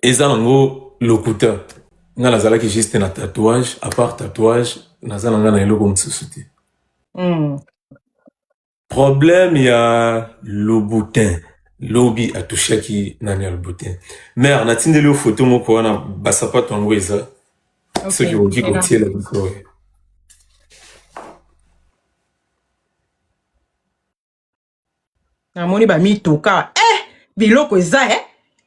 eza nango lokuta nga nazalaki juste na tatouage à part tatouage naza nanga na eloko mosusu te problème ya Louboutin lobi atushaki nani ya Louboutin mère natindeli yo photo moko wana basapato yango eza soki okoki kotiela biso namoni bamituka biloko eza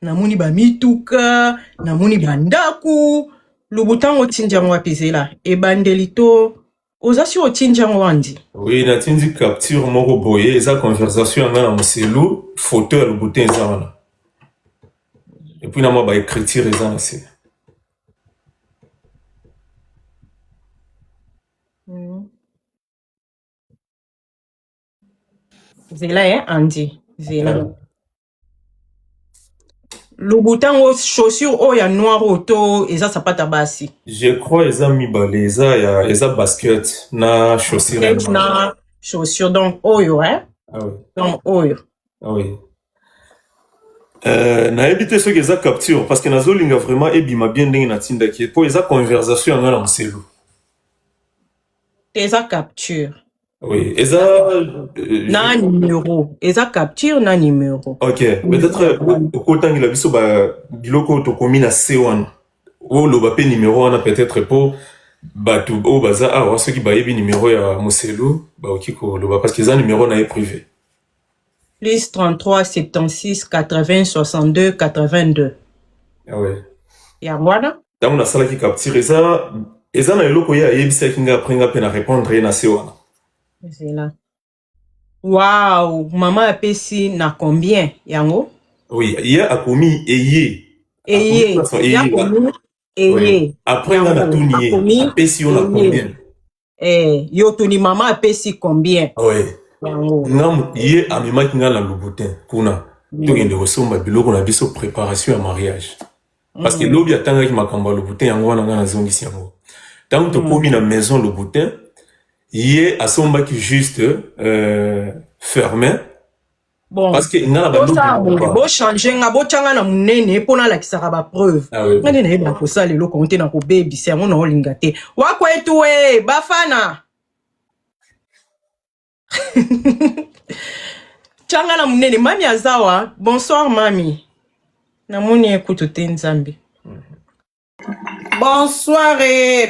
namoni bamituka namoni bandaku Louboutin otindi yango wapi ezela ebandeli to oza si otindi yango wandi oui natindi capture moko boye eza conversation yanga na moselu photo ya Louboutin eza wana epuis na mwa baécriture eza na se zela andi zela Louboutin o chaussure o ya noir auto eza sapata basi je crois eza mibale eza basket na chaussure na chaussure donc oyo ah oui donc oyo ah oui nayebi te soki eza capture parce que nazolinga vraiment ebima bien ndenge natindaki po eza conversation yanga na moselu eza capture oui eza na numéro eza capture na numéro ok peut-être okotangela biso biloko tokomi na se wana oloba pe numéro wana peut-être po bato oyo baza awa soki bayebi numéro ya moselu baoki koloba parce que eza numéro na ye privé plus 33 76 80 62 82 ah ouais yango wana ntango nasalaki capture eza na eloko ye ayebisaki nga apres nga mpe na répondre ye na se wana zela wow mama apesi na combien yango oui ye akomi eye après nga natuni ye apesi yo na combien yo tuni mama apesi combien oui nga ye amemaki nga na Louboutin kuna tokende kosomba biloko na biso préparation ya mariage parce que lobi atangaki makambo ya Louboutin yango wana nga nazongisi yango ntango tokomi na maison Louboutin ye asombaki juste fermé bon parce que nga na bo changer nga bo tanga na munene pona alakisaka ba preuve nga nde nayeba kosala eloko nte na kobebisa yango na olinga te wakwetu we bafana tanga na munene mami azawa bonsoir mami namoni ekutu te nzambe bonsoir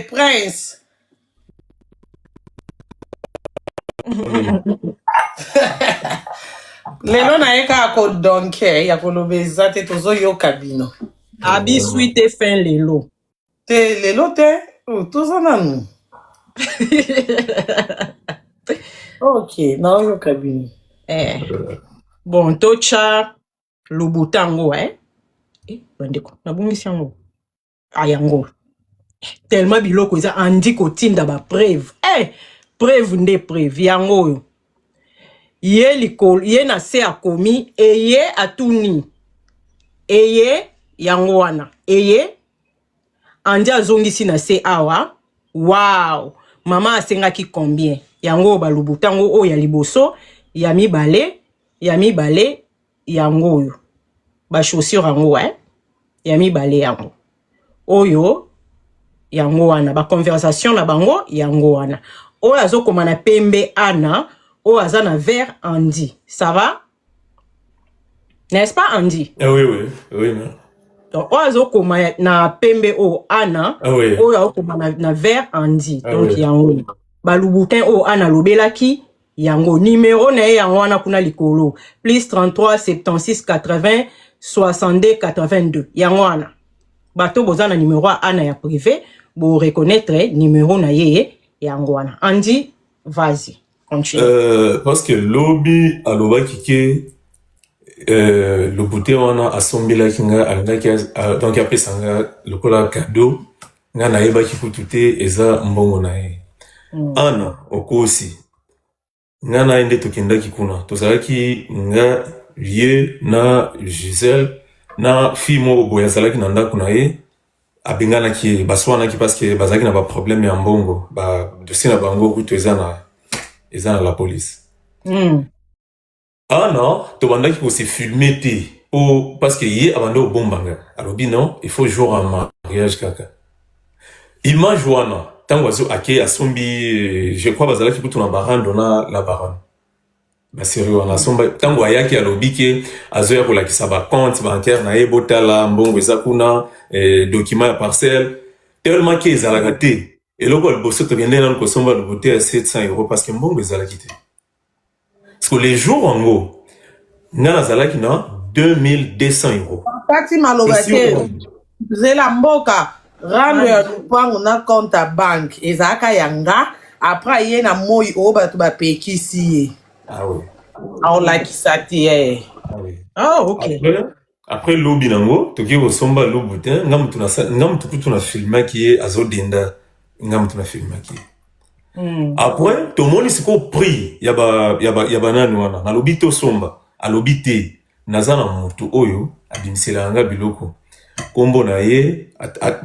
prince lelo naye kaka kodonke ya koloba eza te tozoyoka bino abiswi te fin lelo te lelo te toza nanu ok naoyoka bino bon tocha Louboutin yango bandeko nabungisi yango ayango tellement biloko eza andi kotinda ba preuve preuve nde preuve yango oyo ye na se akomi eye atuni eye yango wana eye andi azongisi na se awa wow mama asengaki combien yango ba Louboutin yango oyo ya liboso ya mibale yango oyo ba chaussure yango ya mibale yango oyo yango wana ba conversation na bango yango wana oyo azokoma na pembe ana oyo aza na vert Andy ça va n'est-ce pas Andy oui donc oyo azokoma na pembe oyo ana oyo azokoma na vert Andy donc yango ba Louboutin oyo ana lobelaki yango numéro na ye yango wana kuna likolo plus 33 76 80 62 82 yango wana bato boza na numéro ana ya privé bo reconnaître numéro na ye yango wana Andy vas-y continue parce que lobi alobaki ke Louboutin wana asombelaki nga alingaki donc apesanga lokola cadeau nga nayebaki kutu te eza mbongo na ye ana okosi nga na ye nde tokendaki kuna tozalaki nga ye na Gisèle na fille moko boye azalaki na ndako na ye abenganaki ye baswanaki parce que bazalaki na baproblème ya mbongo badossier na bango kutu eza na la police ana tobandaki kose filme te parce que yé abando bombanga alobi non il faut jour en mariage kaka image wana tango azo ake asombi je crois bazala ki kutuna barando na la baronne ba sérieux wana somba tango ayaki alobi ke azo ya kolakisa ba compte bancaire na ye botala mbongo eza kuna document ya parcelle tellement que ezalaka te eloko liboso tokende nano kosomba lobote ya 700 € parce que mbongo ezalaki te parce que les jours yango nga nazalaki na 2200 €. Kati maloba te zela mboka rando ya lupango na compte à banque ezalaka yanga après ye na moi o bato bapekisi ye. Ah oui. aolakisa te. Ah oui. Ah ok. Après lobi nango toki kosomba lobu te nga mutu kutu na filmaki ye azodenda nga mutu na filmaki ye après tomoni siko prix ya banani wana nalobi tosomba alobi te naza na mutu oyo abimisela nga biloko kombo na ye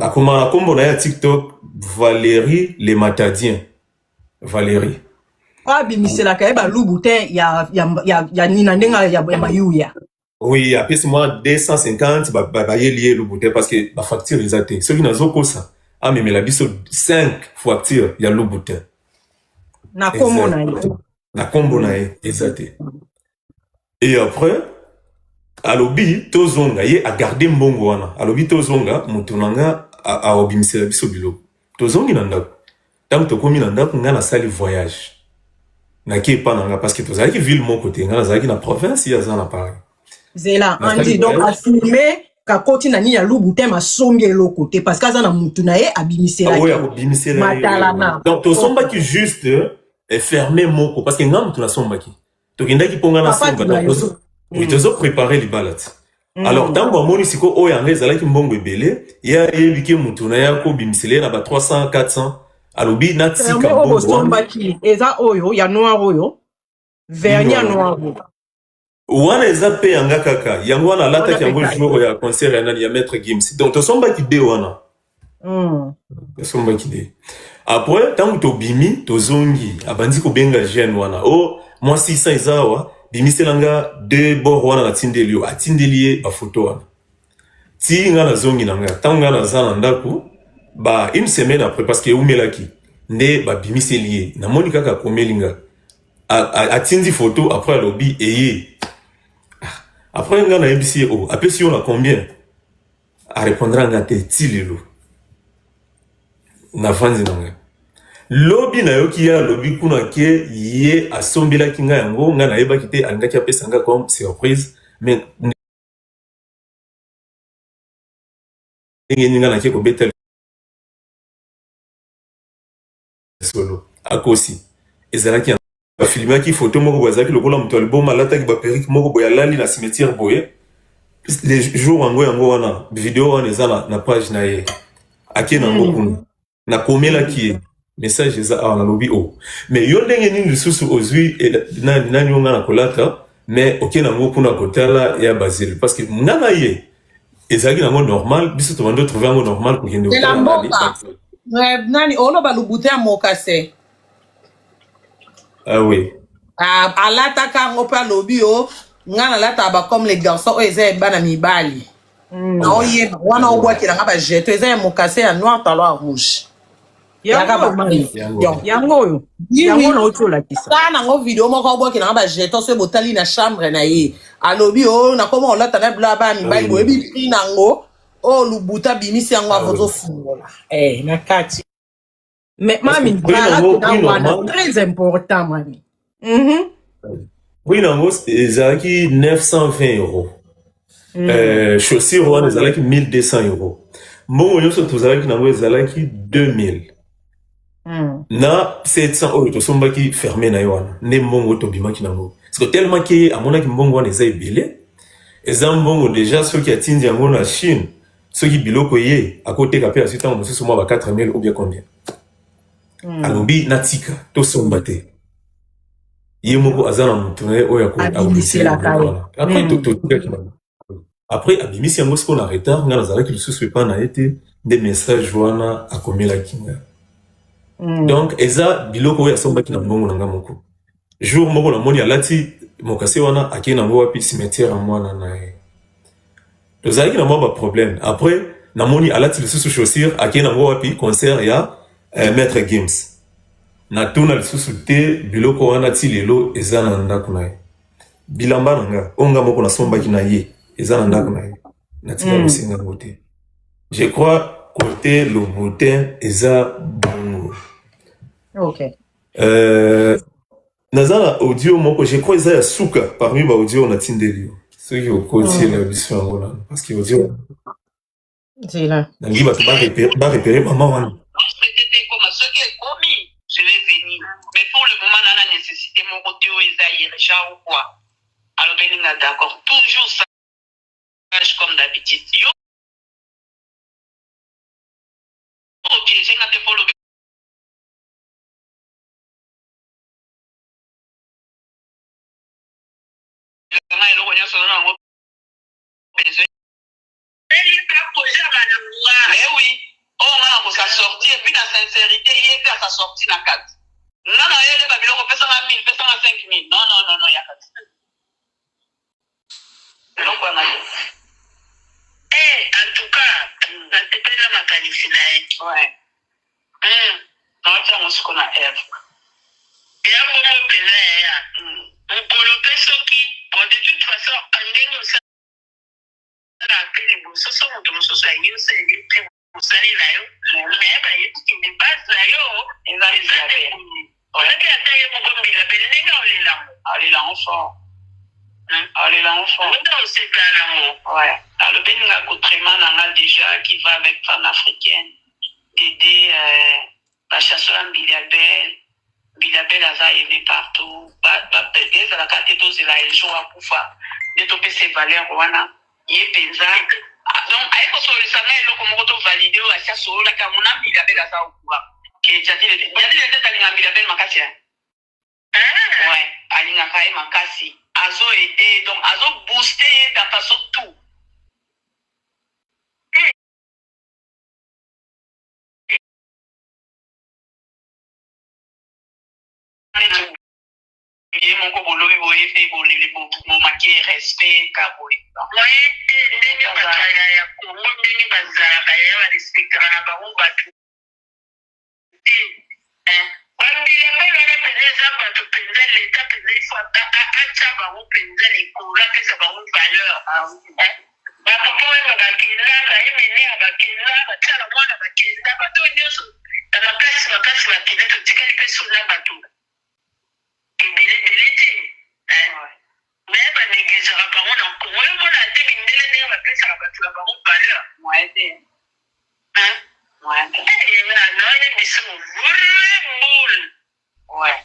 akoma kombo na ye TikTok Valérie Le Matadien Valérie abimisela ka ba lubu te ya nina ndenga ya mayuya. Oui, après c'est moi 250 ba yelié le bouteille parce que la facture ils étaient ceux qui n'ont pas ça ah mais la biso 5 factures il y a le bouteille na combo na combo na exacté et après alobi tozonga ye a garder mbongo wana alobi tozonga mutunanga a obimisela biso bilo tozongi na ndako tant to komi na ndako nga na sali voyage na ki pa nanga parce que tozalaki ville mon côté nga nazalaki na province ya za na Paris. Zela andi donc affirmer ka koti na ni ya lubu te masombi eloko te parce que aza na mutu na ye abimisela oui abimisela matalana donc to somba ki juste fermer moko parce que nga mutu na somba ki to kindaki ponga na somba donc oui tozo préparer libalat alors tango amoni siko oyo anga ezalaki mbongo ebele ya yebiki mutu na ya ko bimisela na ba 300 400 alobi na tika mbongo somba ki eza oyo ya noir oyo vernia noir wana eza pe yanga kaka yango wana alataki yango jour ya concert ya nani ya maître Gims donc tosombaki de wana tosombaki de après tango tobimi tozongi abandi kobenga jeune wana moi 600 eza wa bimiselanga de bord wana natindeli yo atindeli ye bafoto wana ti nga nazongi nanga tango nga naza na ndako ba une semaine après parce que eumelaki nde babimiseli ye namoni kaka akomeli nga atindi photo après alobi eye après nga na ebisi apesi yo na combien a répondra nga te tilelo na vanzi nanga lobi na yoki ya lobi kuna ke ye asombelaki nga yango nga na yebaki te alingaki apesa nga comme surprise mais nga na ke kobeta solo akosi ezalaki filmaki photo moko bazaki lokola mutu album alataki ba perruque moko boya lali na cimetière boye les jours yango wana vidéo wana eza na page na ye ake nango kuna na komela ki message eza na lobi mais yo ndenge nini lisusu ozwi nani nga na kolata mais oke nango kuna kotala ya Basile parce que ngana ye ezalaki nango normal biso to bando trouver yango normal kokende nani ono balubute ya mokase. Ah oui. Alata kango pa lobi ngana lata ba comme les garçons eza bana mibali. Na oye wana obwaki nga ba jeto eza mokase ya noir talon rouge. Yango na otola kisa. Kana ngo video moko obwaki nga ba jeto so botali na chambre na ye. Alobi na comment olata na bla ba mibali boyebi pri nango lubuta bimisi yango avozo fungola. Na kati. Mais mami, très important, mami. Oui, non, ezalaki 920 €. Chaussures, on ezalaki 1200 €. Mbongo nyonso tozalaki nango ezalaki 2000. Na 700 € tosombaki fermé na yo wana. Nde mbongo tobimaki nango. Parce que tellement que amonaki mbongo wana eza ebele. Eza mbongo déjà ceux qui atindi yango na Chine, ceux qui biloko ye akoteka pe asita mosusu mwa ba 4000 ou bien combien. Alobi natika tosomba te ye moko azana mutu na ye oyo akobimisela après abimisi yango siko na retard nga nazalaki lisusu epa na ye te nde message wana akomelaki nga donc eza biloko oyo asombaki na mbongo na nga moko jour moko namoni alati mokase wana akei nango wapi cimetière ya mwana na ye tozalaki na mwa problème après namoni alati lisusu chaussure akei nango wapi concert ya maître games natuna lisusu te biloko wana ti lelo eza na ndako na ye bilamba na nga onga moko nasombaki na ye eza na ndako na ye natika kosenga ngo te je crois côté Louboutin eza bongo ok naza na audio moko je crois eza ya suka parmi ba audio natindeli yo soki okotiela biso yango nano parce que audio nangi bato barepere mama wana je vais venir. Mais pour le moment, on a la nécessité, mon côté, ou quoi. Alors, ben, on est d'accord. Toujours ça, comme d'habitude. Yo, ok, j'ai un peu le mais oui, on a sa sortie et puis la sincérité, il est à sa sortie dans 4. Non, non, il y a des babylons, on fait ça à 1000, fait ça à 5000. Non, non, non, non, il y a pas de ça. Donc, on a dit. En tout cas, on a peut-être la mécanicien. Ouais. Non, tu as ce qu'on a Eve. Et à mon opinion, on coloque ce qui, bon, de toute façon, on gagne ça. Ce sont nos sociétés, c'est des prix. Usali nayo, meba yetu kindi basi nayo, ezali zabe. Olaki ataye moko bilabele ninga olela enfant. Olela enfant. Nda osekana mo. Ouais. Alors beninga kotrema nanga déjà qui va avec femme africaine. D'aider la chasseuse Bilabel. Bilabel aza aimé partout. Ba pèse la carte de la eljo akufa. De topé ses valeurs wana. Yé penza. Donc, aïe, parce que le sang est là, comme on va valider, ou à chaque fois, là, comme on a mis la belle à ça au pouvoir. Que j'ai dit, il y a des détails à mis la belle makassi. Ouais, Alina Kaye makassi. Azo aidé, donc, azo boosté dans façon tout. Mon cobo lobi boye fait mon maquillage respect kaboy. Ouais, ndenge bakaya ya Kongo ndenge bazalaka ya ba respectera na bango batu. Wambila pele na peneza batu penza leta penza ifo acha bango penza likura pesa bango valeur. Bapopo we bakela ba emene abakela batala mwana bakela bato nyonso na makasi bakela totikali peso na batu. Mais pas négliger la parole en Congo. On a dit que nous avons appelé ça la parole valeur. Ouais, c'est. Hein? Ouais. Il y a un émission vraie boule. Ouais.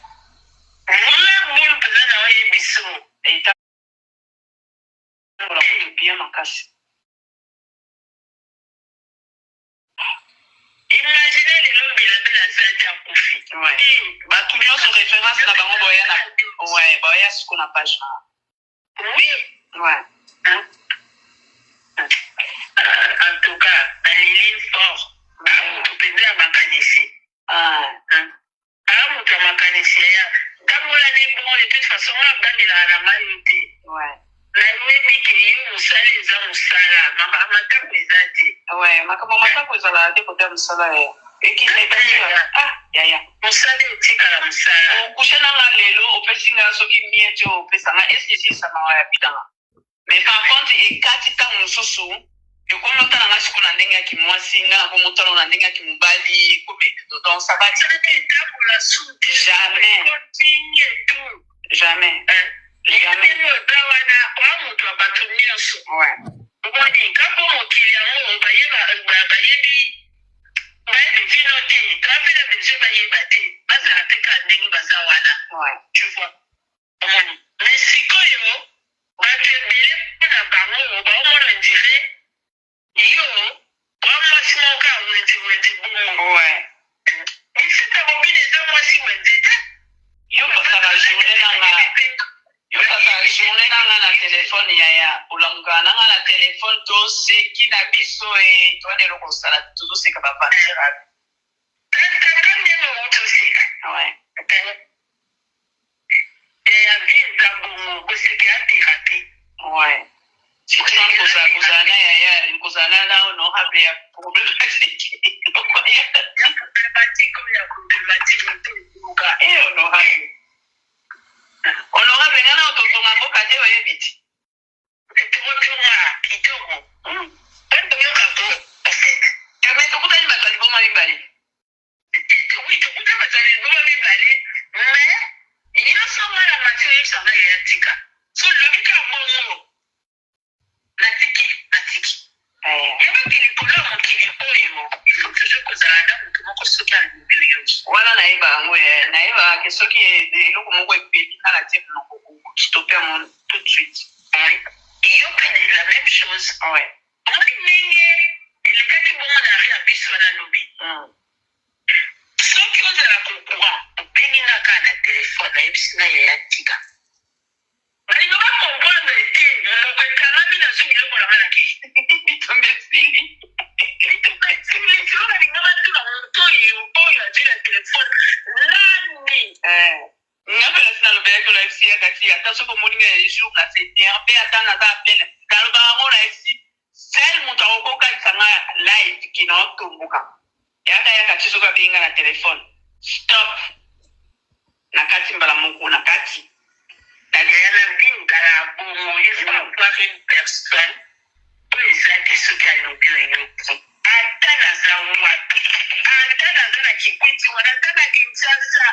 Vraie boule, peut-être dans une émission. Et t'as. On l'a bien en casse. Imaginez les gens qui l'appellent la Zata Koufi. Ouais. Bah, tout le monde se référence là, bah, on voit un. Ouais, bah, il y a ce qu'on a pas. Oui. Ouais. Hein? En tout cas, dans les lignes fortes, on peut dire à ma canissée. Mon mécanicien, quand on a des bons, de toute façon, on a gagné la majorité. Ouais. La mébie qui est au salé, ils ont au salé. Ma maman est zati. Ouais, ma maman est zati, côté au salé. Et qui n'est pas dit, ya. Au salé, tu es à la salé. Au coucher dans la lélo, au pessinga, ce qui m'y est, au pessinga, est-ce que ça m'a habité? Mais par contre, et quand tu t'as mon sous, et comme on t'a la school en dengue qui moi singa, comme on t'a la dengue qui m'bali, donc ça va tirer pour la soupe. Jamais. Jamais. Jamais. Ouais. On dit, quand on client, on va y tu vois. Mais si quand on dirait, ouais. Il s'est arrobé les hommes aussi, yo pasaka journée na téléphone ya ulangana na téléphone to seki na biso e to ne lo sala to seka ba panchera quand même autre seka ouais et a vie d'abou ko seki a thérapie ouais Si tu n'as pas on aura des problématiques. On aura bien un autre mambo kate wa yebiti. Voilà naïba que ce qui est des locaux mon web à la tête stopper tout de suite. Oui. Et on fait la même chose. Ouais. On est le cas qui bon on arrive à biso na lobby. Ce qui on a la courant, béni na kana téléphone na ibisi na ya tika. Mais on va comprendre que le kanami na zungi le kola na ki. Merci. Stop. Nakati mbala mungu nakati. Na gayana binga la bomo yesi kwa une personne. Peu exact ce qu'elle nous dit. Atana za watu. Atana za kikwiti wanataka Kinshasa.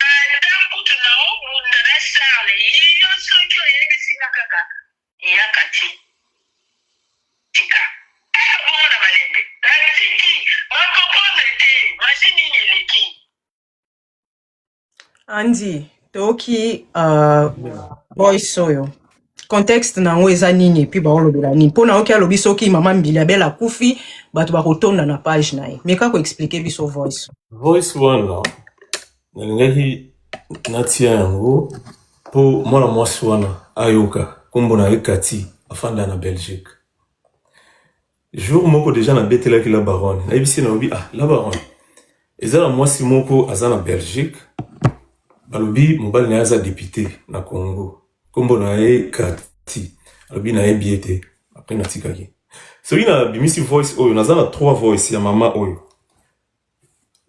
Atana kutu na omu na sale. Iyo sokyo yebe sina kaka. Yakati. Tika. Bomo na balende. Tiki. Wakopose te. Mashini nyeleki. Andy, toki voice oyo. Contexte nango eza nini puis baolobela nini mpona oki alobi soki mama mbili abela kufi bato bakotonda na page na ye mais kako expliquer biso voice wana nalingaki natia yango mpo mwana mwasi wana ayoka kombo na ye Kati afanda na Belgique jour moko deja nabetelaki la baronne nayebisi nalobi la baronne eza na mwasi moko aza na Belgique balobi mobali na ye aza député na Congo kombo na ye Kati alobi na ye biete après natikaki soki na bimisi voice oyo naza na 3 voice ya mama oyo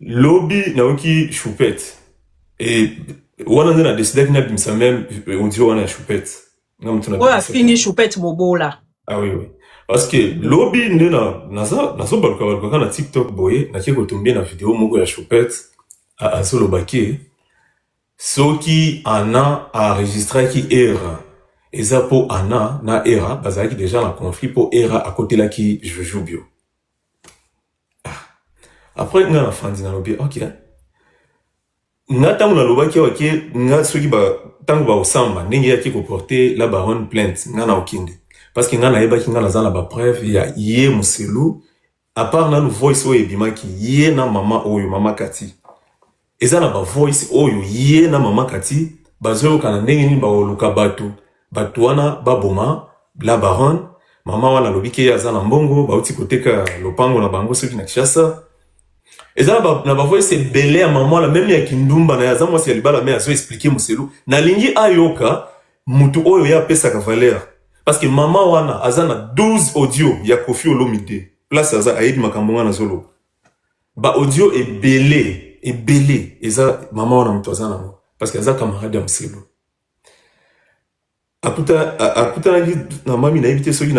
lobi naoki choupette et wana nde na decidaki na bimisa même audio wana ya choupette oyo afini choupette bobola oui parce que lobi nde nazobalukaka na TikTok boye nakie kotombie na video moko ya choupette azolobaki soki Anna enregistraki era eza po Anna na era bazalaki déjà na conflit po era akotelaki Jujubio après nga na fandi na lobi ok nga tango na lobaki wake nga soki tango ba osamba ndenge yaki ko porter la baronne plainte nga na okinde parce que nga na yebaki nga nazala ba preuve ya ye muselu à part na voice oyo ebimaki ye na mama oyo mama Kati eza na ba voice oyo ye na mama Kati bazoyoka na ndenge nini baoluka bato wana baboma la baronne mama wana lobiki aza na mbongo bauti koteka lopango na bango soki na Kinshasa eza na ba voice ebele ya mama wana même ya kindumba na yaza mwasi ya libala me azo expliquer muselu na lingi ayoka mutu oyo ya pesaka valeur parce que mama wana aza na 12 audio ya Koffi Olomide place aza ayedi makambo wana zolo ba audio ebele eza mama wana mutu aza nango parce que aza camarade ya muselu akuta na mami na éviter soki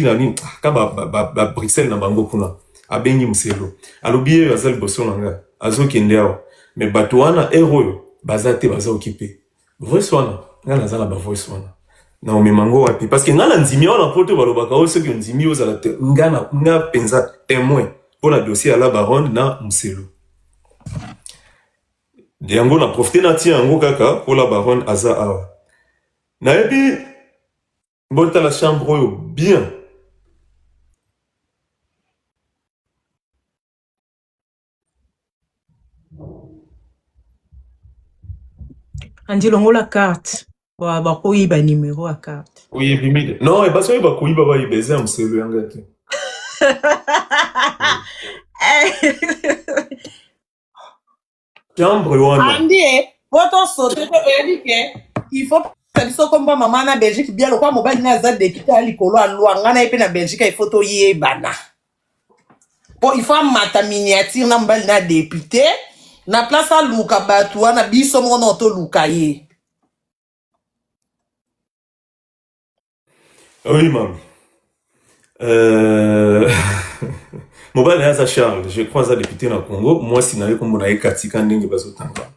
na nini ka ba Bruxelles na bango kuna abengi muselu alobi aza liboso nanga azokende awa mais bato wana eroyo baza te baza occupé voice wana nga naza na ba voice wana na omemango wapi parce que nga na ndimi wana poto balobaka o soki ndimi ozala te nga penza témoin pour la dossier à la baronne na muselu yango na profiter na tia yango kaka pour la baronne aza awa nayebi bota la chambre oyo bien Andi longola carte bakoyiba numéro ya carte oyebi mide non parce que bakoyiba bayibeza muselu yanga te chambre wana Andi votre sauté il faut biso komba mama na Belgique bien lokwa mobali na za député à likolo a loi ngana epe na Belgique il faut to yebana bon il faut mata miniature na mobali na député na place a luka batu wana biso mo na to luka ye. Oui, maman. Mobile Naza Charles, je crois à député dans le Congo. Moi, si n'avais comme on a katika ndenge bazo tanga.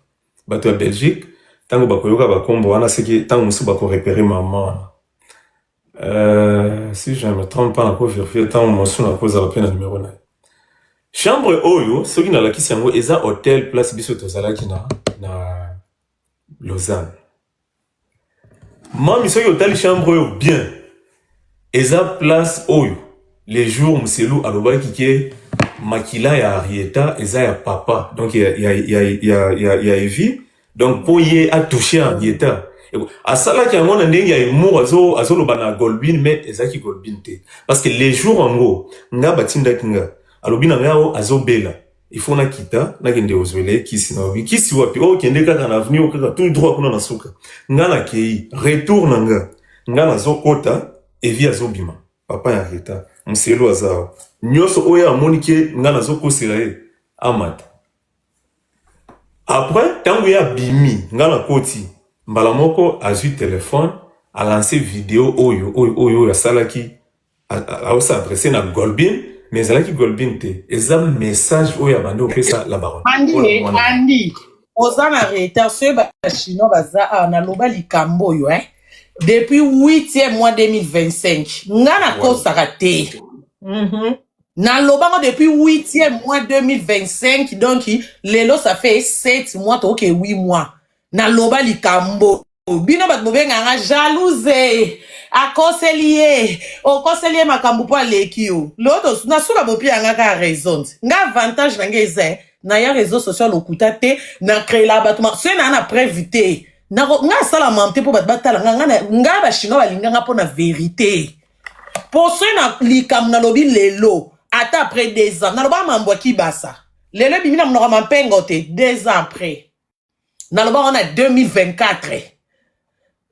Bato à Belgique, tango bakoyoka bakombo wana c'est que tango musu bako repérer maman. Si je ne me trompe pas encore vérifier tango musu na cause la peine numéro 9. Chambre oyo, ce qui na la kisi yango eza hôtel place biso tozalaki na Lausanne. Mami soki hôtel chambre oyo bien. Eza place oyo les jours Mousselu alobaki ke makila ya Arieta eza ya papa donc ya Evi donc pour y a touché Arieta asala ki yango na ndenge ya emo azo loba na Golbin mais eza ki Golbin te parce que les jours en gros nga batinda kinga alobina ngao azobela il faut na kita na kende ozwele kisi na obi kisi wapi o kende kaka na avenue o kaka tout droit kuna na suka nga na kei retour na nga na zokota Evi azobima papa ya Rita Mselu azao nyoso oya amonike nga nazokosela ye amata après tango ya bimi nga na koti mbala moko azui téléphone a lancé vidéo oyo ya salaki a s'adresser na Golbin mais zalaki Golbin te eza message oyo bande opesa la baronne Andi ozana Rita ce ba chino baza na loba likambo yo depuis 8e mois 2025 ngana kosaka te na lobango depuis 8e mois 2025 donc lelo ça fait 7 mois to ke 8 mois na loba likambo bino bat mobenga nga jalouse akoselier okoselier makambo po aleki yo loto na suka bopi anga ka raison nga avantage na ngeze na ya réseaux sociaux okuta te na créer la battement c'est na prévité nga sala mamte po batala nga ba shinga balinga nga po na vérité pour ce na likam na lobi lelo ata après 2 ans na loba mambo ki basa lelo bimina mnoka mampengo te 2 ans après na loba on a 2024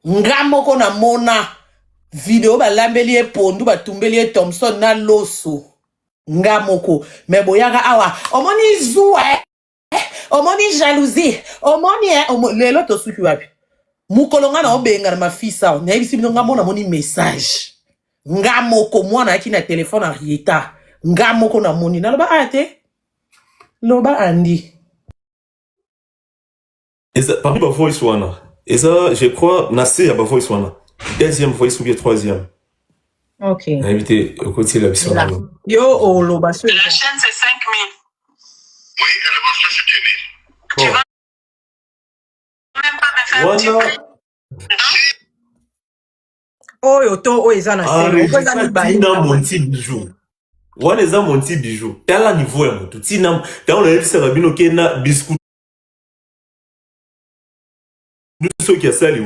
nga moko na mona vidéo ba lambeli e pondu ba tumbeli e Thompson na loso nga moko me boyaka awa omoni zuwa omoni jalousie omoni lelo to suki wapi mukolonga na obenga na mafisa na ebisi bino ngamo na moni message ngamo ko mwana aki na téléphone à Rieta ngamo ko na moni na loba ate loba andi eza parmi ba voice wana eza je crois nasé ya ba voice wana deuxième voice ou bien troisième. OK na éviter au côté la vision yo o loba so la chaîne c'est 5000. Oui, elle va faire 7000. Tu vas même pas me faire un petit prix. Oh yo to o eza na tina monti bijou wana eza monti bijou tala niveau ya moto tina tala na yebisa rabino ke na biscuit nous qui a sali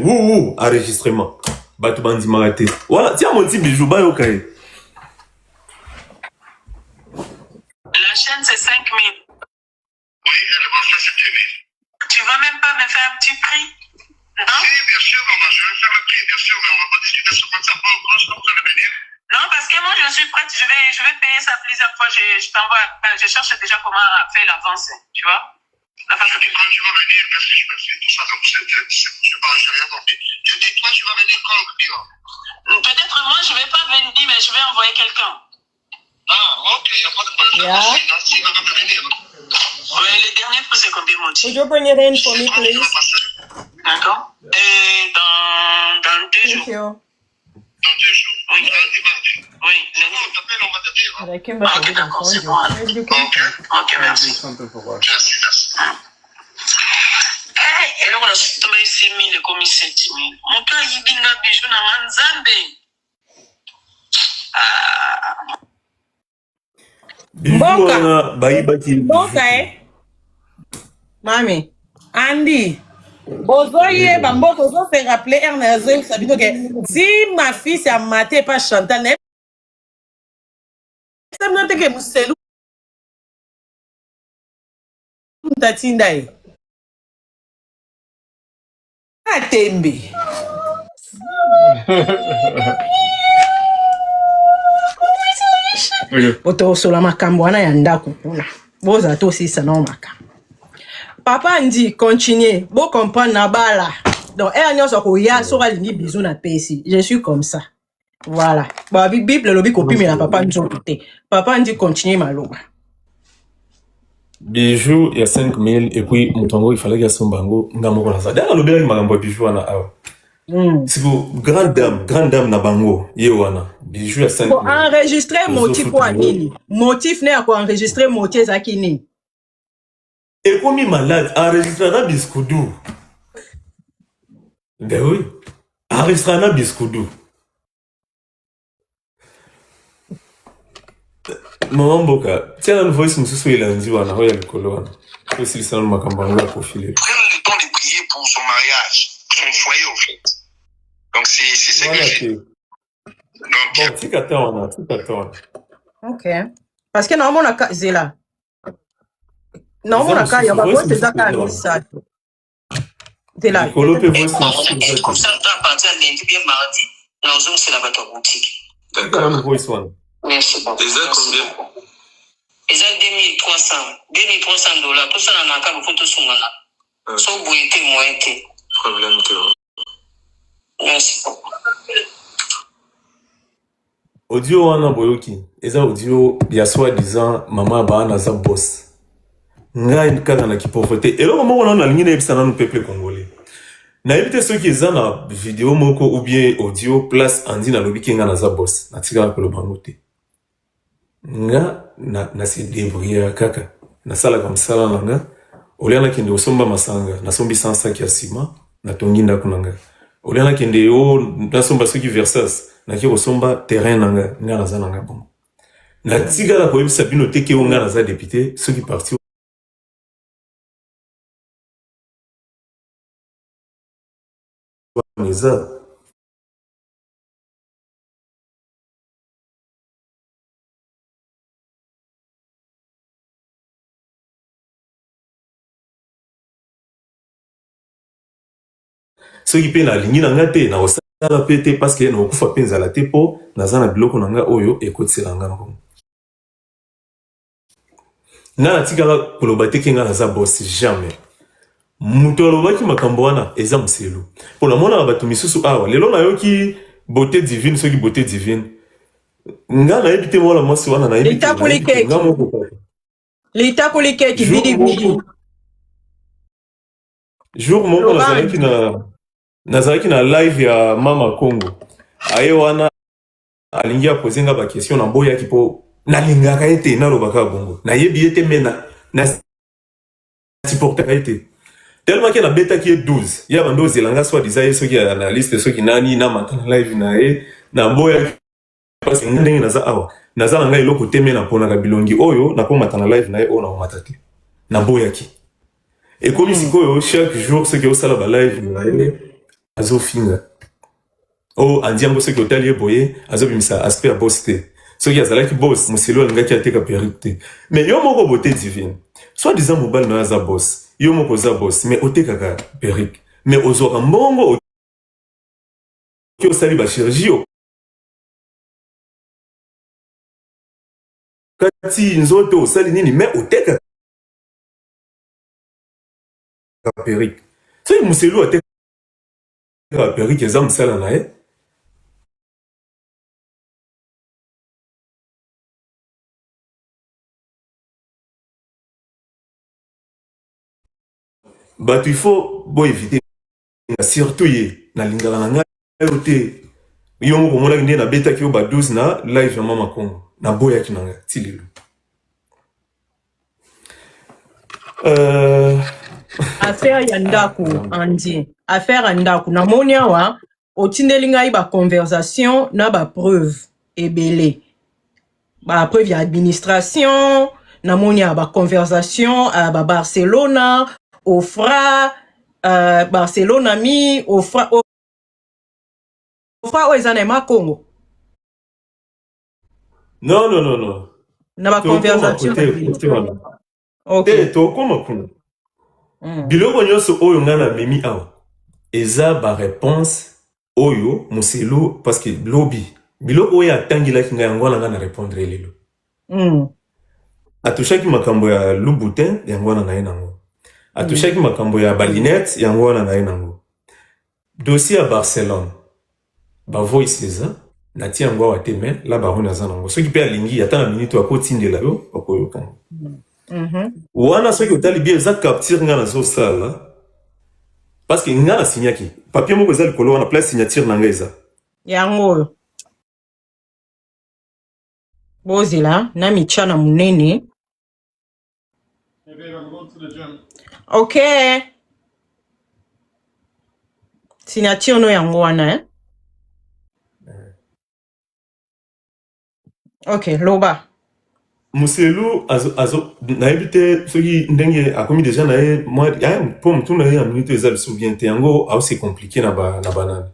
enregistrement bato bandi marate voilà tia monti bijou ba yo kai la chaîne c'est 5000. Oui, elle va faire 7000. Tu vas même pas me faire un petit prix? Non? Oui, bien sûr, maman, je vais faire le prix, bien sûr, mais on va pas discuter sur WhatsApp. Franchement, vous allez venir. Non, parce que moi, je suis prête, je vais payer ça plusieurs fois. Je t'envoie, je cherche déjà comment faire l'avance, tu vois? La façon que quand tu vas venir, qu'est-ce que je vais faire? Tout ça, donc, je pas, j'ai rien compris. Je dis, toi, tu vas venir quand, le client? Peut-être moi, je vais pas venir, mais je vais envoyer quelqu'un. Ah, ok, il n'y a pas de problème. S'il va pas venir. Oui, les derniers prix, c'est combien, mon Would you bring it in for me, please? D'accord. Et dans 2 jours. Thank you. Dans 2 jours. Oui, lundi, mardi. Oui, lundi. On t'appelle, on va te dire. Ok, d'accord, c'est bon. Ok, merci. Merci. Et là, on a tombé 6 000 et commis 7 000. Mon père, il dit que bijou na manzambe. Mboka Mami Andy bozoye bamboko zo fait rappeler Ernesto Sabino que si ma fille c'est maté pas Chantal ne c'est non que Mousselu tatindaye atembe Otosola makambo wana ya ndako kuna. Boza to sisa na makambo. Papa ndi continuer, bo comprendre na bala. Donc nyonso ko ya so alingi bisou na pesi. Je suis comme ça. Voilà. Ba Bible lobi ko pimela papa nzoto te. Papa ndi continuer maloba. Bijou, il y a 5000 et puis Moutongo, il fallait qu'il y ait son bango. Ngamoko na ça. D'ailleurs, le bien, il m'a bijou wana awa. C'est pour grande dame na bango. Yewana. Bijou, il y a 5000. Pour enregistrer motif pour Anini. Motif n'est pas enregistrer motif Zakini. Et comme il malade, enregistrera biscoudou. Ben oui. Enregistrera biscoudou. Maman Boka, tiens la voice nous soit lundi wana hoya likolo wana. Aussi le salon makambanga profilé. Prendre le temps de prier pour son mariage, son foyer au fait. Donc c'est ce que j'ai. Donc bon, tu t'attends. OK. Parce que normalement on a zela. Normalement on a ya ba voice zaka ni ça. Zela. Likolo pe voice comme ça à partir de lundi bien mardi, nous sommes c'est la bateau boutique. D'accord, voice one. Merci beaucoup. Les aides combien? Les aides 2300. 2300 $. Tout ça, on a encore beaucoup de sous-mana. Sauf vous êtes moins été. Problème que. Merci beaucoup. Audio wana boyoki. Eza audio ya soi-disant maman ba na za boss. Ngai kaka na ki pauvreté. Et là maman on a ligne na sana no peuple congolais. Na ebite ceux qui eza na vidéo moko ou bien audio place andi na lobi kinga na za boss. Na tika ko lo bangote. Nga na se débrouiller kaka na sala comme ça là nga oliana kende osomba masanga na sombi sansa ki asima na tonginda kunanga oliana kende o na somba soki versas na ki osomba terrain nanga nga na zana nga bon na tiga la ko yebisa bino teke o nga na za député soki parti neza ceux qui pe na lingi na ngate na osala pete parce que na okufa penza la tepo na zana biloko na nga oyo ekotsela nga ngo na tikala koloba teke nga na za boss jamais muto alobaki makambo wana eza muselu pona mona bato misusu awa lelo na yoki beauté divine soki beauté divine nga na ebite mola mwasi wana na ebite nga moko L'état politique qui vidi jour moko nazalaki na live ya Mama Congo aye wana alingi apozenga ba question na boyaki po nalingaka ete nalobaka bongo na yebi ete mena na supportaka ete tellement que na beta qui est 12 ya bando zelanga soit disait ceux qui analyste ceux qui nani na matana live na e na boyaki parce que ndenge naza awa naza na ngai loko temena pona ka bilongi oyo na ko matana live na e ona o matati na boyaki et comme sikoyo chaque jour ceux qui au sala ba live na e azo finga o andiambo ceux qui otali boye azo bimisa aspect boss te ceux qui azalaki boss muselo ngaki ateka perite mais yo moko beauté divine soit disant mobile na za boss yo moko za boss mais oteka ka perike mais ozoka mbongo ki osali ba chirurgie kati nzoto osali nini mais oteka ka perike so muselo ateka ka perike za musala na e bah il faut bon éviter surtout ye na lingala na ngai ote yo mo komona nde na beta ki ba 12 na live ya Mama Congo na boya ki nanga tililo affaire ya ndako andi affaire ndako na monia wa otindeli ngai ba conversation na ba preuve ebele ba preuve ya administration na monia ba conversation ba Barcelona Ofra Barcelona mi Ofra oezanema Congo non na ba conversation ok to koma kuna biloko nyonso oyo ngana memi awa eza ba réponse oyo muselu parce que lobby biloko oyo atangilaki ngai yango wana nga na répondre lelo atushaki makambo ya Louboutin yango wana na ye nango atushaki makambo ya Balinette yango wana na ye nango dossier ya Barcelone ba voice eza nati yango awa te mais la baron aza nango soki mpe alingi ata na minute akotindela yo bakoyoka wana soki otali bien eza capture nga nazosala parce que nga na signaki papier moko eza likolo wana place signature na nga eza yango oyo bozela na michana munene okay signature no yango wana okay loba muselu azo nayebi te soki ndenge akomi déjà na ye moi po mutu na ye ya minute eza biso bien te yango aosi compliqué na banani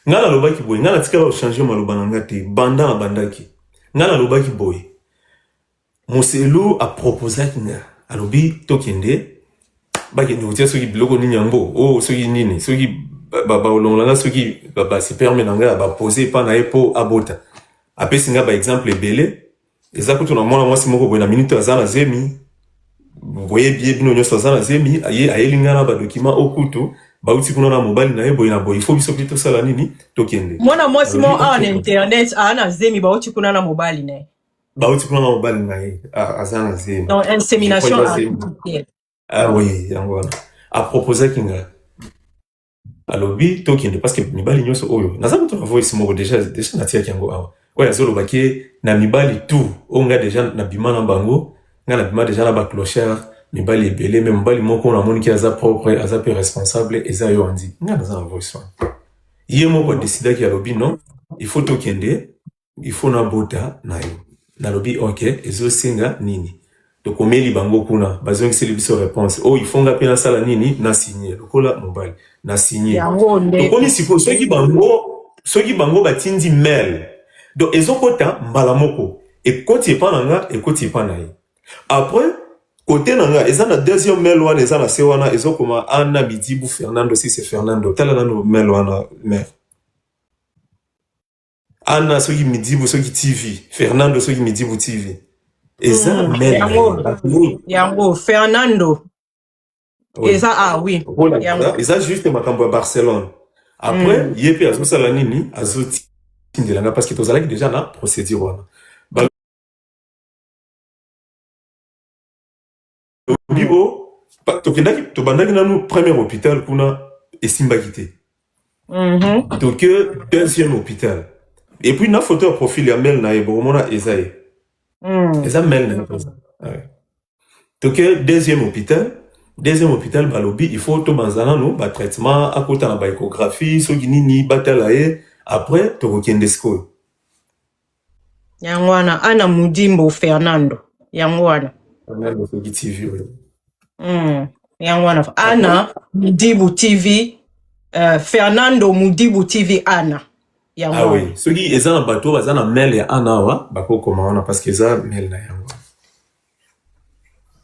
nga nalobaki boye nga natikala ochange maloba na nga te banda na bandaki nga nalobaki boye muselu aproposaki nga alobi tokende bakende kotia soki biloko nini yango soki nini soki baolongolanga soki basiperme na nga bapose epa na ye po abota apesi nga baexemple ebele eza kutu na mwana mwasi moko boye na minute aza na zemi boye bie bino nyonso aza na zemi ayeli nga na badokima okutu bauti kuna na mobali na ye boye na boye ifo biso mpe tosala nini tokende mwana mwasi mo awa na internet ana zemi bauti kuna na mobali na ye bauti kuna na mobali na ye aza na zemi donc insémination oui yango wana aproposaki nga alobi tokende parce que mibali nyonso oyo naza kutu na voice moko déjà natiaki yango awa oyo azolobaki na mibali tout oyo nga déjà nabima na bango nga nabima déjà na baclochard mibali ebele me mobali moko namoniki aza propre aza pe responsable eza yo andi nga naza na voice wana ye moko adesidaki alobi non il faut tokende il faut nabota na yo nalobi ok ezosenga nini tokomeli bango kuna bazongiseli biso réponse il faut nga mpe nasala nini na signé lokola mobali na signé tokomi siko soki bango batindi mail donc ezokota mbala moko ekoti epa na nga ekoti epa na ye après côté na nga eza na deuxième mail wana eza na se wana ezokoma Anna Midibu Fernando si c'est Fernando tala nano mail wana mail Anna soki Midibu soki TV Fernando soki Midibu TV eza mail yango Fernando eza oui eza juste makambo ya Barcelone après yepe azosala nini azoti tindelanga parce que tozalaki déjà na procédure wana tobandaki nanu premier hôpital kuna esimbaki te toke deuxième hôpital et puis na photo ya profil ya mail na ye bokomona eza ye eza mail na ye toke deuxième hôpital balobi il faut tobanza nanu batraitement akota na baéchographie soki nini batala ye après tokokende sikoyo yango wana Ana Mudimbo Fernando yango wana yango wana Ana Mudibu TV Fernando Mudibu TV Ana yango oui soki eza na bato baza na mail ya Ana wa bakokoma wana parce que eza mail na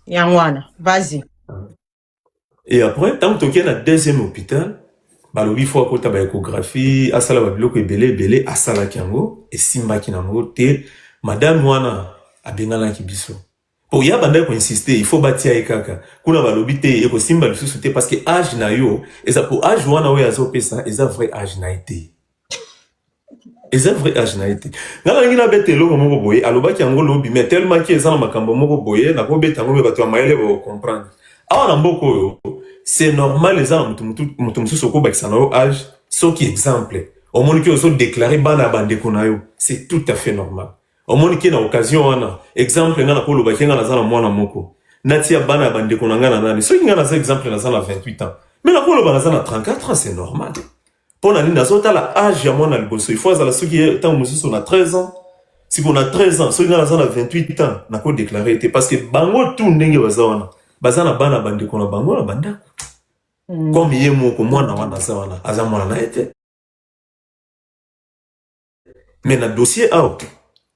yango wana vas-y et après tant toke na deuxième hôpital balobi fo akota ba échographie asala ba biloko ebele asalaki yango esimbaki nango te madame wana abenganaki biso po ya banda ko insister il faut batia ekaka kuna balobi te ekosimba lisusu te parce que âge na yo eza po âge wana oyo azopesa eza vrai âge na été eza vrai âge na été ngala ngina bete eloko moko boye alobaki yango lobi mais tellement que eza na makambo moko boye na ko beta ngombe bato ya mayele bo comprendre awa na mboko oyo c'est normal les gens mutu mususu ko bakisa na yo âge soki exemple au monde qui oso déclarer bana bandeko na yo c'est tout à fait normal au monde qui na occasion wana exemple ngana ko lobaki ngana za na mwana moko natia bana bandeko na ngana nani soki ngana za exemple na za na 28 ans mais na ko lobana za na 34 ans c'est normal pour nani nazota la âge ya mwana liboso il faut azala soki tant mususu na 13 ans si on a 13 ans soki ngana za na 28 ans na ko déclarer te parce que bango tout ndenge baza wana bazana bana bandeko na bango na bandako comme ye moko mwana wana za wana aza mwana na ete mais na dossier out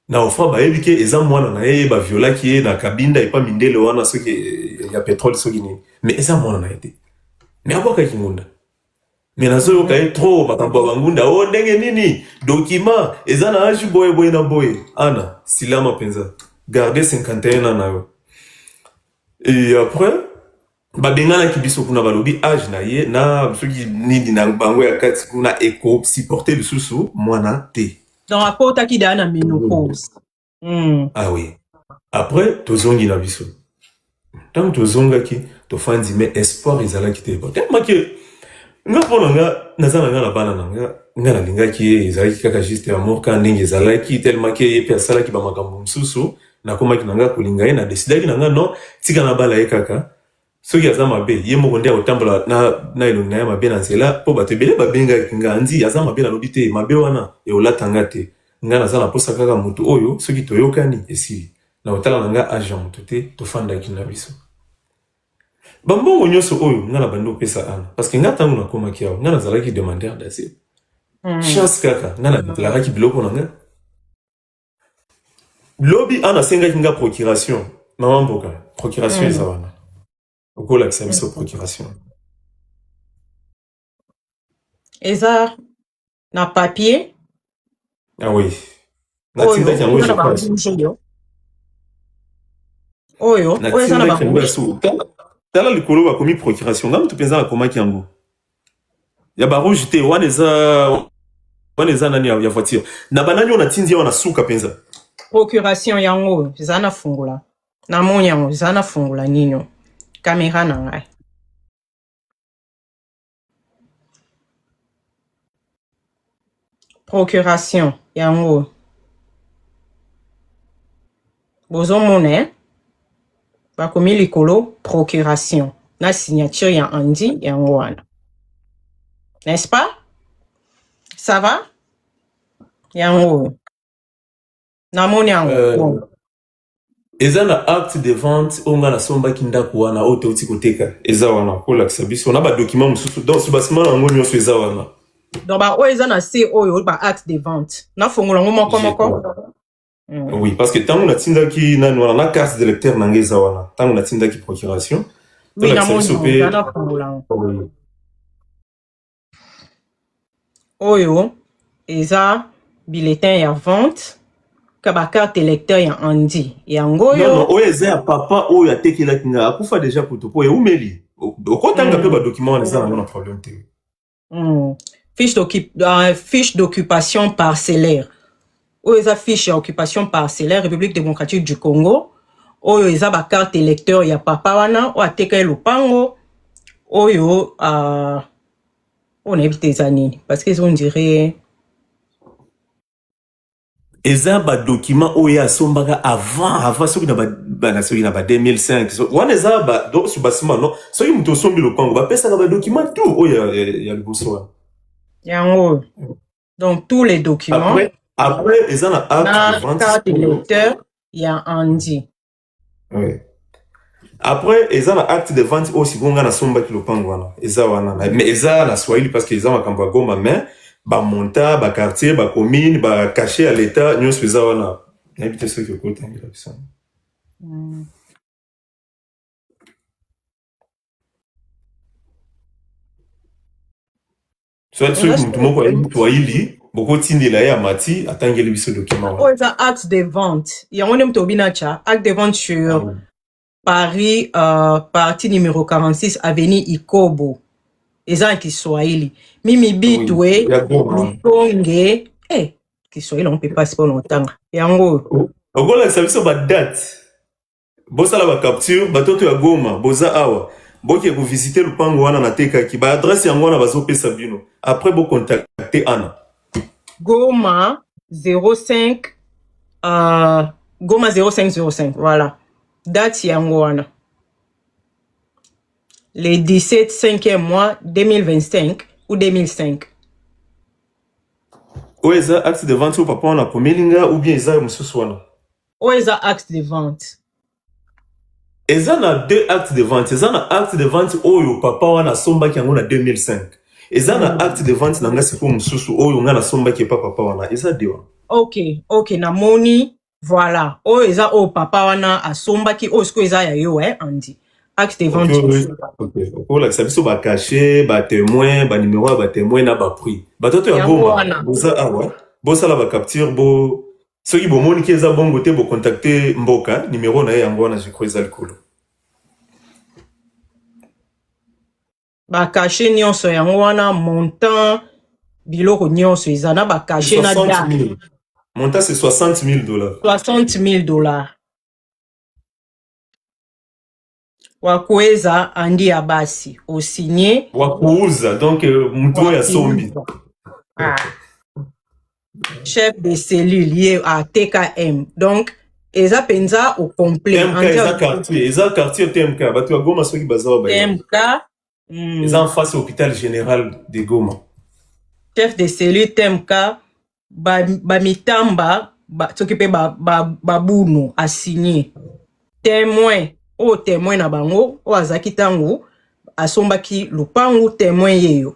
na ofa bayebi ke eza mwana na ye ba violaki ye na kabinda epa mindele wana soki ya pétrole soki ni mais eza mwana na ete mais aboka kimunda mais nazo yo kaye trop makambo bangunda o ndenge nini document ezana aju boye na boye ana silama penza garder 51 ans na yo et après babengana kibiso kuna balobi âge na ye na soki nini na bango ya kati kuna eko supporter le susu mwana te dans rapport à qui na ménopause ah oui après tozongi na biso tant tozongaki tofandi mais espoir ezalaki te tellement que nga pona nga nazana nga na bana nga na lingaki ezalaki kaka juste amour ka ndenge ezalaki tellement que ye pe asalaki ba makambo msusu na komaki na nga kolinga ye na decidaki na nga non tika na bala ye kaka soki aza mabe ye moko nde akotambola na elongi na ye mabe na nzela mpo bato ebele babengaki nga andi aza mabe nalobi te mabe wana eolatanga te nga naza na posa kaka motu oyo soki toyokani esili na otala na nga age ya motu te tofandaki na biso bambongo nyonso oyo nga na bandi opesa ana parce que nga ntango nakomaki awa nga nazalaki demandeur d'asile chance kaka nga nadeklarakaki biloko na nga lobi ana asengaki nga procuration mama mboka procuration eza wana okolakisa biso procuration eza na papier ah oui natindaki yango je pense oyo eza na bango tala likolo bakomi procuration nga mutu mpenza nakomaki yango ya barouge te wana eza nani ya voiture na banani oyo natindi awa na suka mpenza procuration yango eza na fungula na moni yango eza na fungula nino kamera na ngai procuration yango bozomona bakomi likolo procuration na signature ya Andi yango wana n'est-ce pas ça va yango namoni yango eza na acte de vente oyo nga nasombaki ndako wana oyo teuti koteka eza wana kolakisa biso na badocument mosusu donc basima yango nyonso eza wana donc baoyo eza na se oyo baacte de vente nafongola yango moko oui parce que ntango natindaki nani wana na carte de lecteur na ngai eza wana ntango natindaki procuration oyo eza bulletin ya vente ka bacarte lecteur ya Andi yango oyo oyo eza ya papa oyo atekelaki nga akufa deja kutu po eumeli okotanga mpe badocument wana eza nango na problème te fiche d'occupation parcellaire oyo eza fiche ya occupation parcellaire République démocratique du Congo oyo eza bacarte électeur ya papa wana oyo ateka lopango oyo on évite eza nini parce que on dirait eza badocument oyo asombaka avant soki na ba 2005 wana eza donc sur basima non soki mutu osombi lopango bapesaka badocument tout oyo ya liboso wana yango donc tous les documents après eza na acte de vente carte électeur ya Andi oui après eza na acte de vente oyo sikonga nasombaki lopango wana eza wana mais eza na Swahili parce que eza makambo ya Goma mais bamonta baquartier bacommune bacachet ya l'état nyonso eza wana nayebi te soki okotangela biso soit soki mutu moko ayebi Swahili bokotindela ye ya mati atangeli biso document oyo eza acte de vente yango nde mutu obinacha acte de vente sur Paris partie numéro 46 avenue Ikobo eza Kiswahili mimi bitwe lutonge Kiswahili on peut pas se longtemps yango okolakisa biso badate bosala bacapture batoto ya Goma boza awa boke kovisite lupango wana natekaki baadresse yango wana bazopesa bino après bocontacte ana Goma 05 Goma 0505 voilà date yango wana le 17 5e mois 2025 ou 2005 oyo eza acte de vente oyo papa wana akomelinga ou bien eza mosusu wana oyo eza acte de vente eza na deux actes de vente eza na acte de vente oyo papa wana asombaki yango na 2005 eza na acte de vente na nga sikoyo mosusu oyo nga nasombaki epa papa wana eza de wana ok namoni voilà oyo eza oyo papa wana asombaki oyo sikoyo eza ya yo Andi acte de vente ok ça biso ba caché ba témoin ba numéro ba témoin na ba prix ba toto ya goma boza awa boza la ba capture bo soki bo moni ki eza bongo te bo contacter mboka numéro na yango wana je crois eza likolo ba caché nyonso yango wana montant biloko nyonso eza na ba caché na date montant c'est $60,000 $60,000 wakuweza andi ya basi osigné wakuuza donc mtu ya sombi chef de cellule lié à TKM donc eza penza au complet eza quartier TMK batu ya Goma soki bazawa ba TMK eza en face hôpital général de Goma chef de cellule TMK ba mitamba soki pe babunu a signé témoin o témoin na bango o azaki tango asombaki lupangu témoin yeyo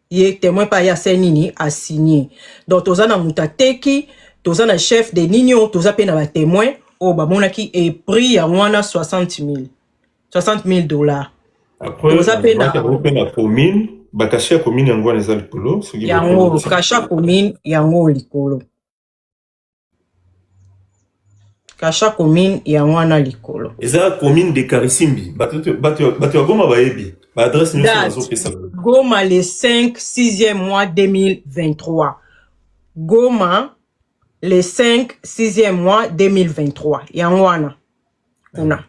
ye témoin pa ya senini a signé donc toza na mutateki toza na chef de nino toza pe na ba témoin o ba monaki e prix ya mwana $60,000 après toza pe na commune ba caché commune yango na zali polo soki yango caché commune yango likolo Kasha commune ya mwana likolo. Eza commune de Karisimbi. Batu ya Goma baebi. Ba adresse nyonso nazo pesa. Goma le 5-6e mois 2023. Goma le 5-6e mois 2023. Ya mwana. Kuna.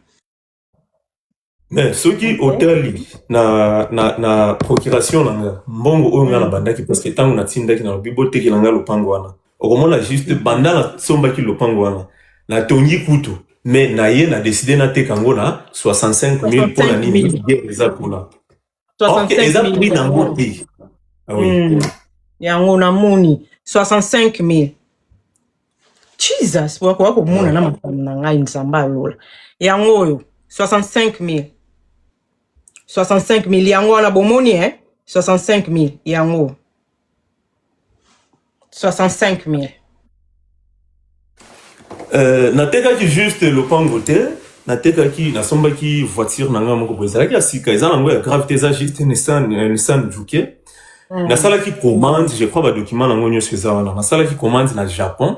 Mais soki hôtel na procuration nanga mbongo oyo nga na bandaki parce que tango na tindaki na bibote ki nanga lopango wana. Okomona juste banda na sombaki lopango wana. Na tongi kutu mais na ye na décidé na tekango na 65,000 pour la nini eza kuna 65,000 eza prix nango te ah oui yango na moni 65,000 Jesus wako mona na makambo na ngai nzamba lola yango oyo 65,000 yango wana bomoni 65,000 yango 65,000 natekaki juste lopango te natekaki nasombaki voiture nanga moko boye ezalaki ya sika eza nango ya grave te eza juste Nissan Juke nasalaki commande je crois badocument nango nyonso eza wana nasalaki commande na Japon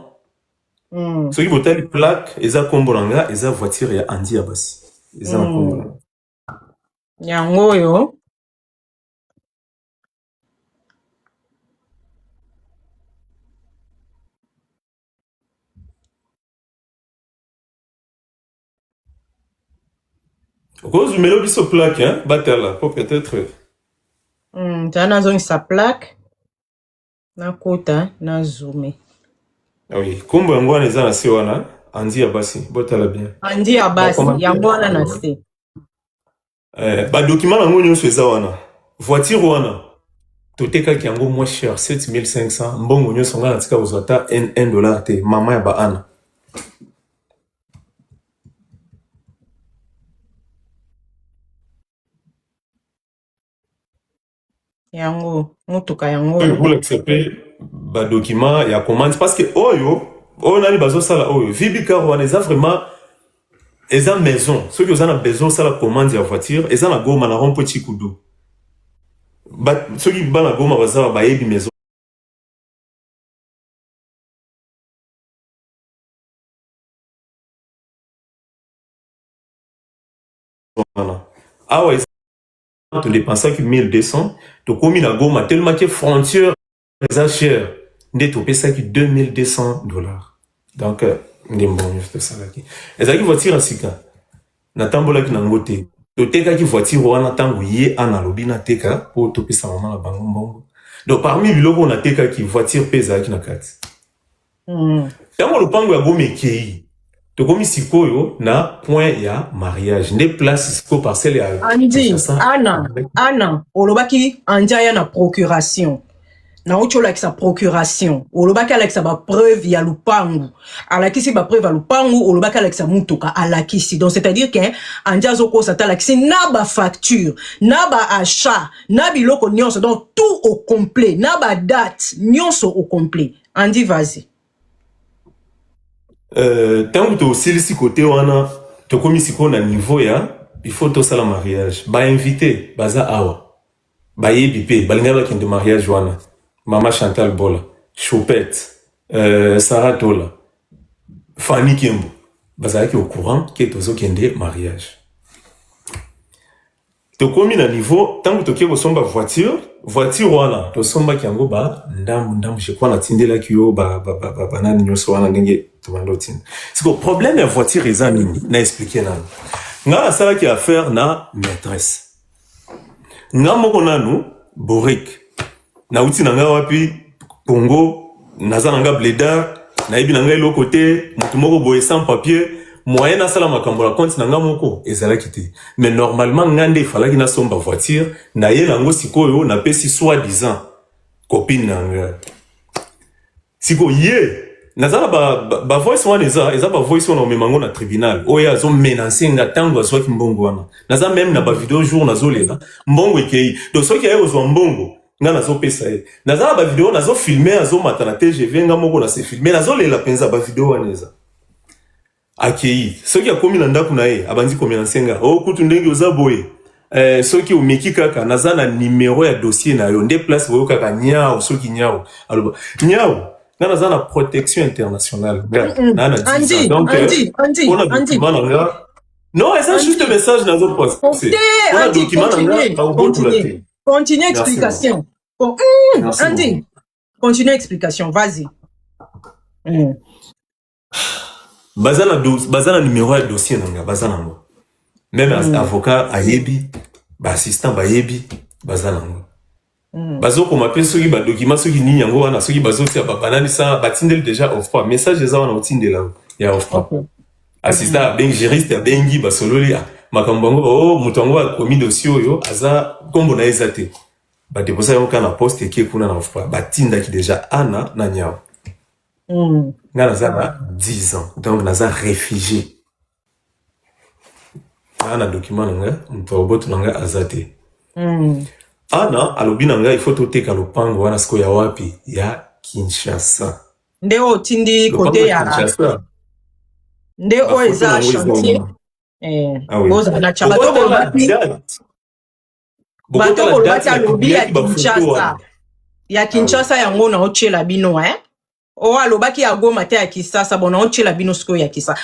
soki botali plaque eza kombo nanga eza voiture ya Andi ya basi eza na kombo yango oyo Cause melo biso plaque hein batala pour peut-être tana zone sa plaque na kota na zoomé ah oui kombo yango wana eza na se wana Andi ya basi botala bien Andi ya basi yango wana na se ba document nango nyonso eza wana voiture wana totekaki yango moins cher 7,500 mbongo nyonso nga natika kozwata $1 te mama ya baana yango motuka yango vous l'acceptez ba document ya commande parce que oyo nani bazosala oyo vibika wana eza vraiment eza maison ceux qui ont besoin ça la commande ya voiture eza na Goma na rompo Chikudu ba ceux qui ba na Goma bazaba ba yebi maison voilà ah ouais tu dépenses que 1,200 tu commis na Goma tellement que frontière eza cher nde tu pesa ki $2,200 donc ndembo juste ça là qui ezaki voiture asika na tambola ki na ngote to teka ki voiture wana tango ye ana lobina teka pour to pesa mama na bango mbongo donc parmi biloko na teka ki voiture pesa ki na kati tango lopango ya Goma ekei to komi sikoyo na point ya mariage nde place siko parcelle ya Andi ana olobaki andia na procuration na uchola sa procuration olobaki alakisa ba preuve ya lupangu alakisi ba preuve ya lupangu olobaki alakisa mutuka alakisi donc c'est-à-dire que andia zoko sata alakisi na ba facture na ba achat na biloko nyonso donc tout au complet na ba date nyonso au complet Andi vas-y tango to silisi côté wana to komi siko na niveau ya il faut tout ça le mariage. Ba invité, baza awa. Ba yebipe, balinga qui de mariage wana. Mama Chantal Bola, Choupette, Sarah Tola, Fanny Kiembo. Baza qui au courant qui est aux kende mariage. To komi na niveau tant que tokie kosomba voiture wana to somba kiango ba ndambu je crois na tindela kiyo ba nani nyoso wana ndenge to bando tinda. Siko problème ya voiture eza nini na expliquer nani. Nga sala ki affaire na maîtresse. Nga moko nanu Borik. Na uti na nga wapi Congo naza nga blédard na yebi na nga elo côté mutu moko boye sans papier. Moyen na sala makambo la compte na nga moko ezala kité. Mais normalement ngande il fallait na somba voiture na ye lango sikoyo na pesi soi-disant copine na nga. Siko ye nazala ba voice wana eza ba voice wana memango na tribunal. Oya zo menacer nga tango azwa kimbongo wana. Naza même na ba vidéo jour nazolela mbongo ekei. Donc soki aye ozwa mbongo nga nazo pesa ye. Nazala ba vidéo nazo filmer azo matana TGV nga moko na se filmer nazolela penza ba vidéo wana eza. Akei soki akomi na ndako na ye abandi komi na senga kutu ndenge oza boye soki omeki kaka naza na numéro ya dossier na yo nde place boyo kaka nyao soki nyao aloba nyao na naza na protection internationale na na Andy non c'est juste un message dans un poste on a document continue explication Andy continue explication vas-y bazana numéro ya dossier nanga bazana ngo même avocat ayebi ba assistant bayebi bazana ngo bazoko mape soki ba document soki nini yango wana soki bazoti ya banani sa batindel déjà offre message eza wana otindela ya offre assistant ben juriste bengi basololi makambo ngo mutu yango akomi dossier oyo aza kombo na ezate ba déposer yango kana poste ki kuna na offre batinda ki déjà ana na nyao nga naza 10 ans donc naza réfugié ana document nanga mtoboto nanga azate ana alobi nanga il faut toteka lopango wana siko ya wapi ya Kinshasa nde otindi côté ya Kinshasa nde o eza chantier boza na chabato bato kolati alobi ya Kinshasa ya Kinshasa yango na ochela bino o alobaki ya Goma te ya Kisasa bona ochela bino siko ya Kisasa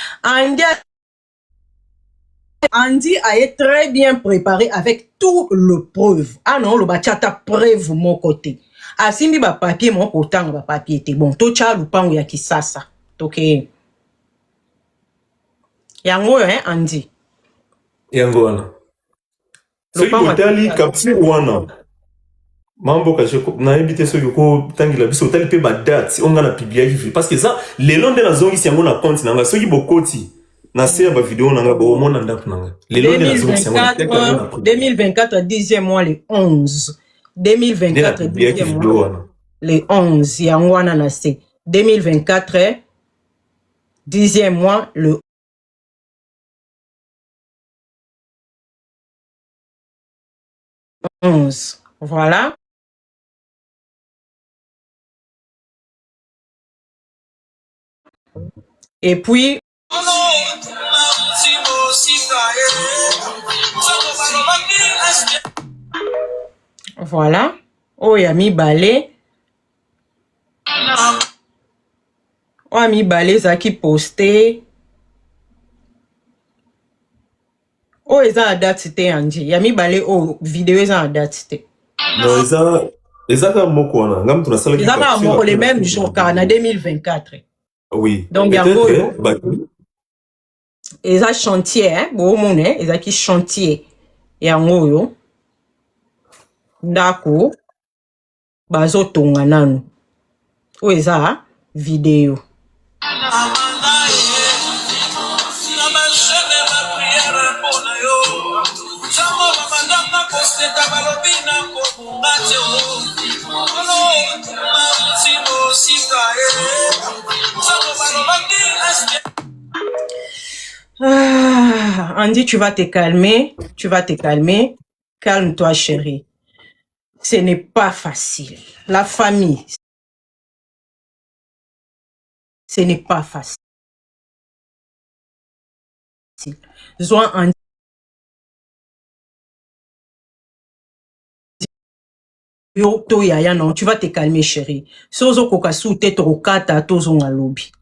Andy est très bien préparé avec tout le preuve non le bachata preuve mon côté asimbi ba papier mon côté ba papier te bon to cha lupango ya Kisasa toke yango Andy yango wana soki botali kapsi wana mambo kasheko na invité ceux ko tangila biso tali pe ba date on na publier parce que ça les longs de la zone ici yango na compte nanga soki bokoti na ser ba vidéo nanga bo mona ndako nanga les longs de la zone ici 2024 10e mois le 11 2024 10e mois le 11 yango wana na se 2024 10e mois le 11 voilà. Et puis voilà. Oh yami balé. Oh yami balé ça qui posté. Oh eza date c'était Andy. Yami balé oh vidéo eza date c'était. Non eza ka moko wana ngam tuna sala ki. Eza ka moko le même jour car na 2024. Oui. Donc yango eza chantier bo mone eza ki chantier yango yo ndako bazo tonga nanu o eza vidéo Andy, tu vas te calmer. Calme-toi, chérie. Ce n'est pas facile. La famille, ce n'est pas facile. Zoan Andy yo to yaya non, tu vas te calmer chérie. Sozo kokasu te rokata tozo ngalobi.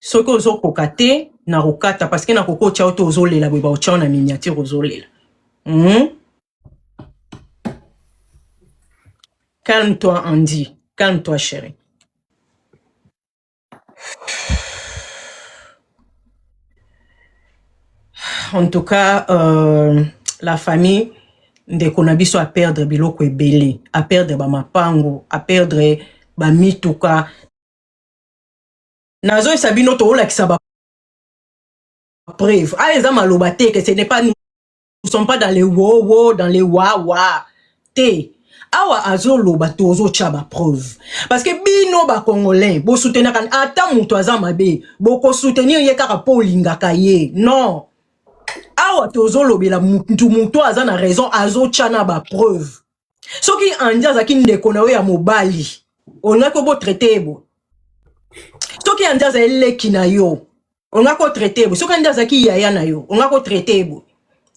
Soko ozo kokate na rokata parce que na koko chao tozo lela beba chao na miniature ozo lela. Calme-toi Andy, calme-toi chérie. En tout cas, la famille de Konabiso a perdre biloko ebele, a perdre ba mapango, a perdre ba mituka. Nazo esabino to ola kisaba preuve. Ah les amaloba te que ce n'est pas nous sommes pas dans les wo dans les wa te. Awa azolo ba tozo chaba preuve. Parce que bino ba congolais bo soutenir kan ata muto azamabe, bo ko soutenir ye kaka po lingaka ye. Non. Awa tozo lobela muto azana raison azo chana ba preuve. Soki andia zaki ndeko na we ya mobali. On a ko bo traiter bo. Soki andia za eleki na yo. On a ko traiter bo. Soki andia zaki yaya na yo. On a ko traiter bo.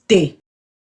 Te.